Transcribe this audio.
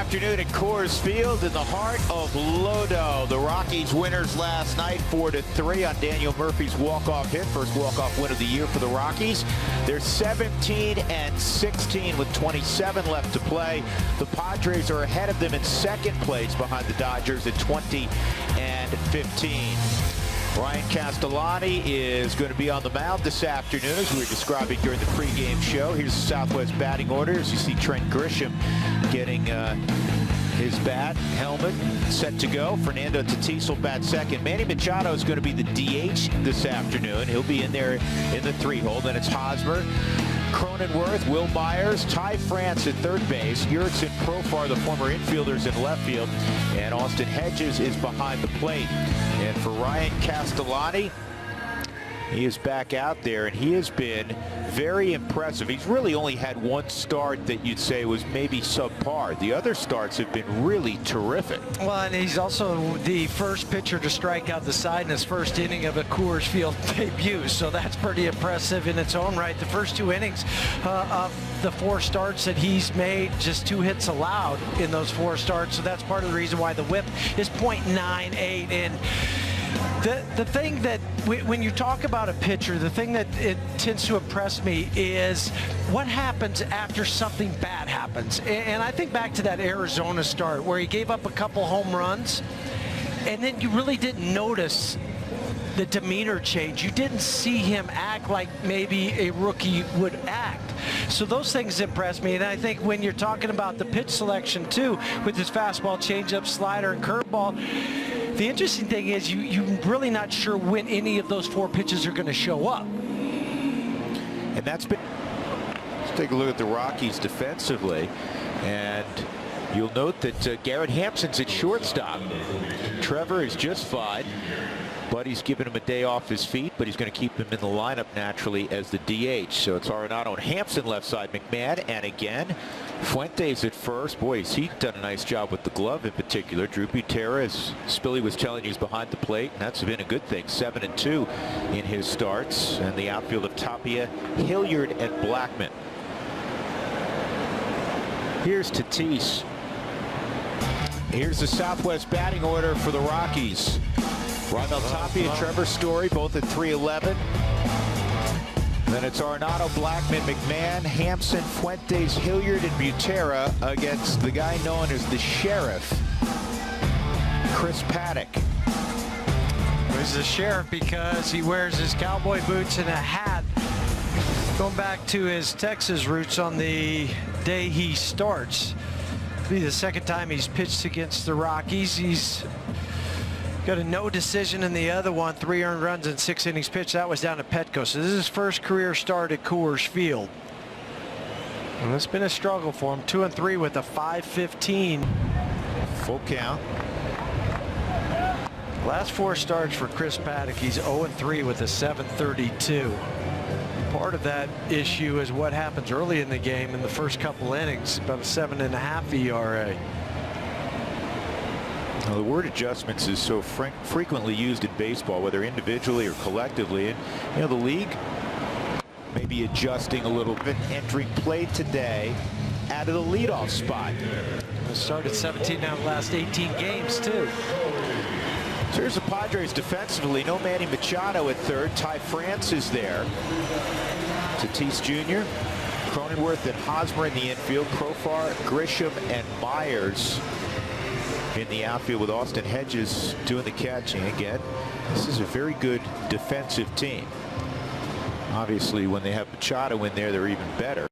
afternoon at Coors Field in the heart of Lodo. The Rockies winners last night 4-3 on Daniel Murphy's walk-off hit. First walk-off win of the year for the Rockies. They're 17-16 with 27 left to play. The Padres are ahead of them in second place behind the Dodgers at 20-15. Ryan Castellani is going to be on the mound this afternoon, as we were describing during the pregame show. Here's the Southwest batting order. As you see Trent Grisham getting his bat, helmet, set to go. Fernando Tatis will bat second. Manny Machado is going to be the DH this afternoon. He'll be in there in the 3-hole. Then it's Hosmer, Cronenworth, Will Myers, Ty France at third base, Jurickson, Profar, the former infielders in left field, and Austin Hedges is behind the plate. And for Ryan Castellani, he is back out there, and he has been very impressive. He's really only had one start that you'd say was maybe subpar. The other starts have been really terrific. Well, and he's also the first pitcher to strike out the side in his first inning of a Coors Field debut, so that's pretty impressive in its own right. The first 2 innings of the 4 starts that he's made, just 2 hits allowed in those 4 starts, so that's part of the reason why the whip is .98. And the thing that, when you talk about a pitcher, the thing that it tends to impress me is what happens after something bad happens. And I think back to that Arizona start where he gave up a couple home runs, and then you really didn't notice the demeanor change. You didn't see him act like maybe a rookie would act. So those things impress me. And I think when you're talking about the pitch selection too, with his fastball, changeup, slider, and curveball, the interesting thing is you're really not sure when any of those 4 pitches are going to show up. And that's been... Let's take a look at the Rockies defensively. And you'll note that Garrett Hampson's at shortstop. Trevor is just fine. Buddy's giving him a day off his feet, but he's going to keep him in the lineup naturally as the DH. So it's Arenado and Hampson left side, McMahon, and again, Fuentes at first. Boy, he's done a nice job with the glove in particular. Drew Butera, as Spilly was telling you, is behind the plate, and that's been a good thing. 7-2 in his starts. And the outfield of Tapia, Hilliard, and Blackman. Here's Tatis. Here's the Southwest batting order for the Rockies. Raimel Tapia, Trevor Story, both at 3-11. Then it's Arenado, Blackman, McMahon, Hampson, Fuentes, Hilliard, and Butera against the guy known as the Sheriff, Chris Paddock. He's the Sheriff because he wears his cowboy boots and a hat. Going back to his Texas roots on the day he starts. It'll be the 2nd time he's pitched against the Rockies. He's got a no decision in the other one, 3 earned runs in 6 innings pitched. That was down at Petco. So this is his first career start at Coors Field. And it's been a struggle for him. 2-3 with a 5.15. Full count. Last 4 starts for Chris Paddock. He's 0-3 with a 7.32. Part of that issue is what happens early in the game in the first couple innings, about a 7.5 ERA. Now, the word adjustments is so frequently used in baseball, whether individually or collectively. And, you know, the league may be adjusting a little bit, entering play today out of the leadoff spot. It started 17 out of the last 18 games, too. So here's the Padres defensively. No Manny Machado at third. Ty France is there. Tatis Jr., Cronenworth and Hosmer in the infield. Profar, Grisham, and Myers in the outfield with Austin Hedges doing the catching again. This is a very good defensive team. Obviously, when they have Machado in there, they're even better.